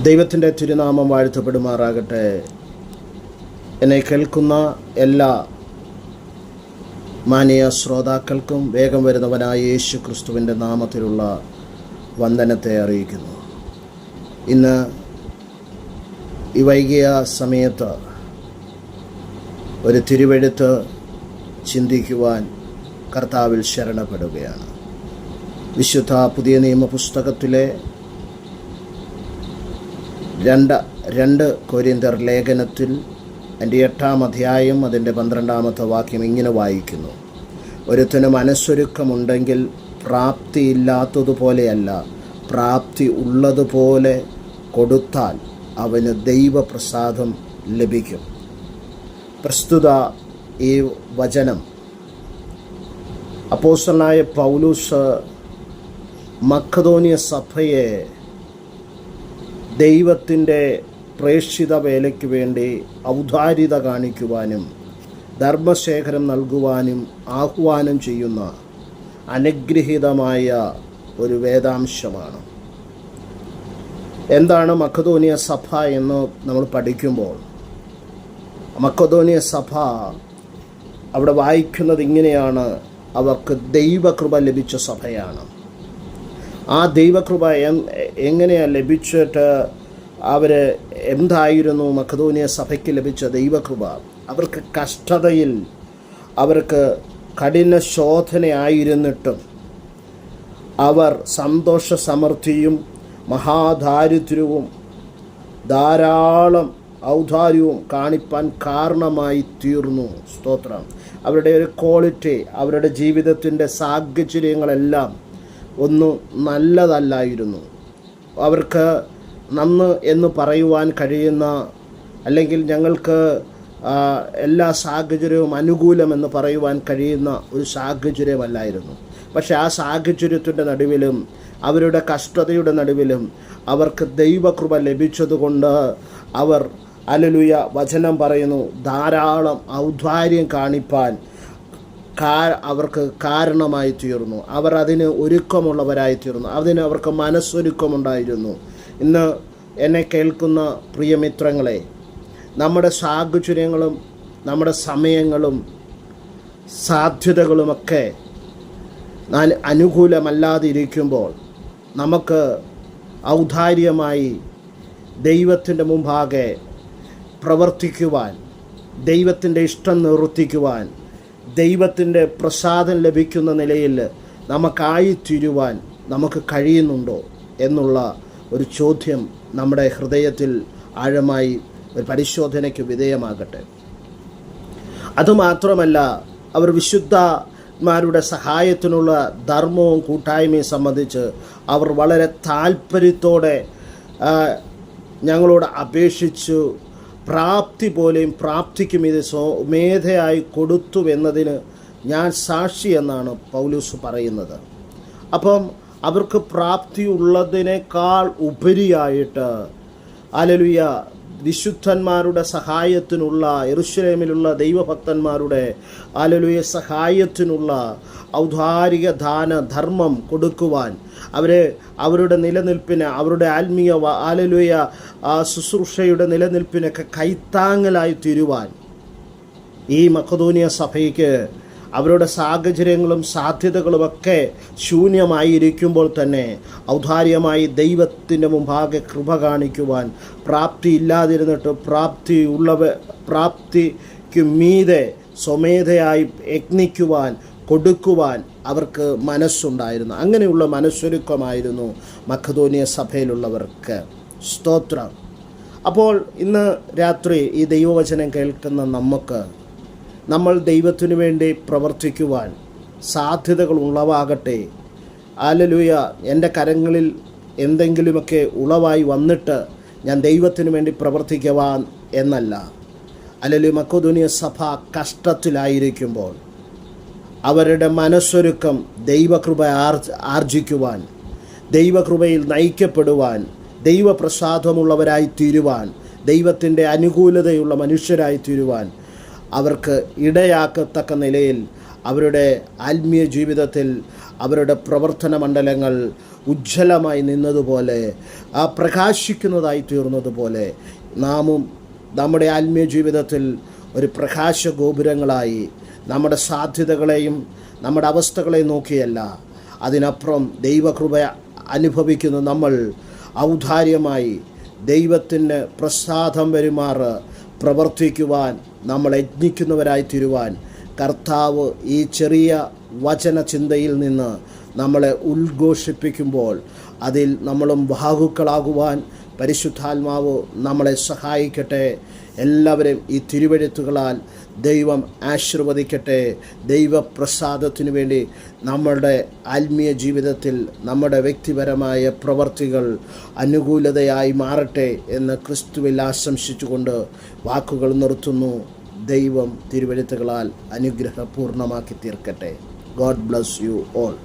ദൈവത്തിൻ്റെ തിരുനാമം വാഴ്ത്തപ്പെടുമാറാകട്ടെ. എന്നെ കേൾക്കുന്ന എല്ലാ മാന്യ ശ്രോതാക്കൾക്കും വേഗം വരുന്നവനായ യേശു ക്രിസ്തുവിൻ്റെ നാമത്തിലുള്ള വന്ദനത്തെ അറിയിക്കുന്നു. ഇന്ന് ഈ വൈകിയ സമയത്ത് ഒരു തിരുവെഴുത്ത് ചിന്തിക്കുവാൻ കർത്താവിൽ ശരണപ്പെടുകയാണ്. വിശുദ്ധ പുതിയ നിയമ പുസ്തകത്തിലെ രണ്ട് കൊരിന്ത്യർ ലേഖനത്തിൽ അതിൻ്റെ 8-ാം അധ്യായം അതിൻ്റെ 12-ാമത്തെ വാക്യം ഇങ്ങനെ വായിക്കുന്നു: ഒരുത്തന് മനസ്സൊരുക്കമുണ്ടെങ്കിൽ പ്രാപ്തിയില്ലാത്തതുപോലെയല്ല, പ്രാപ്തി ഉള്ളതുപോലെ കൊടുത്താൽ അവന് ദൈവപ്രസാദം ലഭിക്കും. പ്രസ്തുത ഈ വചനം അപ്പോസ്തലനായ പൗലോസ് മക്കതോനിയ സഭയെ ദൈവത്തിൻ്റെ പ്രേക്ഷിത വേലയ്ക്ക് വേണ്ടി ഔദാര്യത കാണിക്കുവാനും ധർമ്മശേഖരം നൽകുവാനും ആഹ്വാനം ചെയ്യുന്ന അനുഗ്രഹീതമായ ഒരു വേദാംശമാണ്. എന്താണ് മക്കതോനിയ സഭ എന്ന് നമ്മൾ പഠിക്കുമ്പോൾ, മക്കതോനിയ സഭ അവിടെ വായിക്കുന്നത് ഇങ്ങനെയാണ്: അവർക്ക് ദൈവകൃപ ലഭിച്ച സഭയാണ്. ആ ദൈവകൃപ എങ്ങനെയാണ് ലഭിച്ചിട്ട് എന്തായിരുന്നു മക്കതോനിയ സഭയ്ക്ക് ലഭിച്ച ദൈവകൃപ? അവർക്ക് കഷ്ടതയിൽ, അവർക്ക് കഠിന ശോധനയായിരുന്നിട്ടും അവർ സന്തോഷ സമൃദ്ധിയും മഹാദാരിദ്ര്യവും ധാരാളം ഔദാര്യവും കാണിപ്പാൻ കാരണമായി തീർന്നു. സ്തോത്രം. അവരുടെ ഒരു ക്വാളിറ്റി, അവരുടെ ജീവിതത്തിൻ്റെ സാഹചര്യങ്ങളെല്ലാം ഒന്നും നല്ലതല്ലായിരുന്നു. അവർക്ക് നന്ന് എന്ന് പറയുവാൻ കഴിയുന്ന, അല്ലെങ്കിൽ ഞങ്ങൾക്ക് എല്ലാ സാഹചര്യവും അനുകൂലമെന്ന് പറയുവാൻ കഴിയുന്ന ഒരു സാഹചര്യമല്ലായിരുന്നു. പക്ഷെ ആ സാഹചര്യത്തിൻ്റെ നടുവിലും അവരുടെ കഷ്ടതയുടെ നടുവിലും അവർക്ക് ദൈവകൃപ ലഭിച്ചതുകൊണ്ട് അവർ ഹല്ലേലൂയ വചനം പറയുന്നു, ധാരാളം ഔദാര്യം കാണിപ്പാൻ അവർക്ക് കാരണമായി തീർന്നു. അവർ അതിന് ഒരുക്കമുള്ളവരായി തീർന്നു. അതിന് അവർക്ക് മനസ്സൊരുക്കമുണ്ടായിരുന്നു. ഇന്ന് എന്നെ കേൾക്കുന്ന പ്രിയമിത്രങ്ങളെ, നമ്മുടെ സാഹചര്യങ്ങളും നമ്മുടെ സമയങ്ങളും സാധ്യതകളുമൊക്കെ അനുകൂലമല്ലാതിരിക്കുമ്പോൾ നമുക്ക് ഔദാര്യമായി ദൈവത്തിൻ്റെ മുമ്പാകെ പ്രവർത്തിക്കുവാൻ, ദൈവത്തിൻ്റെ ഇഷ്ടം നിവർത്തിക്കുവാൻ, ദൈവത്തിൻ്റെ പ്രസാദം ലഭിക്കുന്ന നിലയിൽ നമുക്കായിത്തീരുവാൻ നമുക്ക് കഴിയുന്നുണ്ടോ എന്നുള്ള ഒരു ചോദ്യം നമ്മുടെ ഹൃദയത്തിൽ ആഴമായി ഒരു പരിശോധനയ്ക്ക് വിധേയമാകട്ടെ. അതുമാത്രമല്ല, അവർ വിശുദ്ധന്മാരുടെ സഹായത്തിനുള്ള ധർമ്മവും കൂട്ടായ്മയും സംബന്ധിച്ച് അവർ വളരെ താല്പര്യത്തോടെ ഞങ്ങളോട് അപേക്ഷിച്ചു. പ്രാപ്തി പോലെയും പ്രാപ്തിക്കും ഇത് സ്വമേധയായി കൊടുത്തു എന്നതിന് ഞാൻ സാക്ഷി എന്നാണ് പൗലോസ് പറയുന്നത്. അപ്പം അവർക്ക് പ്രാപ്തി ഉള്ളതിനേക്കാൾ ഉപരിയായിട്ട് ഹല്ലേലൂയ വിശുദ്ധന്മാരുടെ സഹായത്തിനുള്ള, യെരൂശലേമിലുള്ള ദൈവഭക്തന്മാരുടെ ഹല്ലേലൂയ സഹായത്തിനുള്ള ഔദാരിക ധർമ്മം കൊടുക്കുവാൻ, അവരുടെ നിലനിൽപ്പിന്, അവരുടെ ആത്മീയ ഹല്ലേലൂയ ശുശ്രൂഷയുടെ നിലനിൽപ്പിനൊക്കെ കൈത്താങ്ങലായി തീരുവാൻ ഈ മക്കതോനിയ സഭയ്ക്ക് അവരുടെ സാഹചര്യങ്ങളും സാധ്യതകളുമൊക്കെ ശൂന്യമായിരിക്കുമ്പോൾ തന്നെ ഔദാര്യമായി ദൈവത്തിൻ്റെ മുമ്പാകെ കൃപ കാണിക്കുവാൻ, പ്രാപ്തിയില്ലാതിരുന്നിട്ട് പ്രാപ്തിക്ക് മീതെ സ്വമേധയായി യത്നിക്കുവാൻ, കൊടുക്കുവാൻ അവർക്ക് മനസ്സുണ്ടായിരുന്നു. അങ്ങനെയുള്ള മനസ്സൊരുക്കമായിരുന്നു മക്കതോനിയ സഭയിലുള്ളവർക്ക്. സ്തോത്രം. അപ്പോൾ ഇന്ന് രാത്രി ഈ ദൈവവചനം കേൾക്കുന്ന നമ്മൾ ദൈവത്തിനു വേണ്ടി പ്രവർത്തിക്കുവാൻ സാധ്യതകൾ ഉളവാകട്ടെ. ഹല്ലേലൂയ. എൻ്റെ കരങ്ങളിൽ എന്തെങ്കിലുമൊക്കെ ഉളവായി വന്നിട്ട് ഞാൻ ദൈവത്തിനു വേണ്ടി പ്രവർത്തിക്കുവാൻ എന്നല്ല. ഹല്ലേലൂയ. മക്കതോനിയ സഭ കഷ്ടത്തിലായിരിക്കുമ്പോൾ അവരുടെ മനസ്സൊരുക്കം ദൈവകൃപ ആർജിക്കുവാൻ, ദൈവകൃപയിൽ നയിക്കപ്പെടുവാൻ, ദൈവപ്രസാദമുള്ളവരായി തീരുവാൻ, ദൈവത്തിൻ്റെ അനുകൂലതയുള്ള മനുഷ്യരായി തീരുവാൻ അവർക്ക് ഇടയാക്കത്തക്ക നിലയിൽ അവരുടെ ആത്മീയ ജീവിതത്തിൽ അവരുടെ പ്രവർത്തന മണ്ഡലങ്ങൾ ഉജ്ജ്വലമായി നിന്നതുപോലെ, ആ പ്രകാശിക്കുന്നതായി തീർന്നതുപോലെ നാമും നമ്മുടെ ആത്മീയ ജീവിതത്തിൽ ഒരു പ്രകാശ ഗോപുരങ്ങളായി നമ്മുടെ സാധ്യതകളെയും നമ്മുടെ അവസ്ഥകളെയും നോക്കിയല്ല, അതിനപ്പുറം ദൈവകൃപ അനുഭവിക്കുന്ന നമ്മൾ ഔദാര്യമായി ദൈവത്തിന് പ്രസാദം വരുമാറ് പ്രവർത്തിക്കുവാൻ നമ്മൾ യജ്ഞിക്കുന്നവരായി തീരുവാൻ കർത്താവ് ഈ ചെറിയ വചനചിന്തയിൽ നിന്ന് നമ്മളെ ഉദ്ഘോഷിപ്പിക്കുമ്പോൾ അതിൽ നമ്മളും ഭാഗുക്കളാകുവാൻ പരിശുദ്ധാത്മാവ് നമ്മളെ സഹായിക്കട്ടെ. എല്ലാവരും ഈ തിരുവെഴുത്തുകളാൽ ദൈവം ആശീർവദിക്കട്ടെ. ദൈവപ്രസാദത്തിനു വേണ്ടി നമ്മുടെ ആത്മീയ ജീവിതത്തിൽ നമ്മുടെ വ്യക്തിപരമായ പ്രവർത്തികൾ അനുകൂലതയായി മാറട്ടെ എന്ന് ക്രിസ്തുവിൽ ആശംസിച്ചുകൊണ്ട് വാക്കുകൾ നിർത്തുന്നു. ദൈവം തിരുവെഴുത്തുകളാൽ അനുഗ്രഹപൂർണ്ണമാക്കി തീർക്കട്ടെ. God bless you all.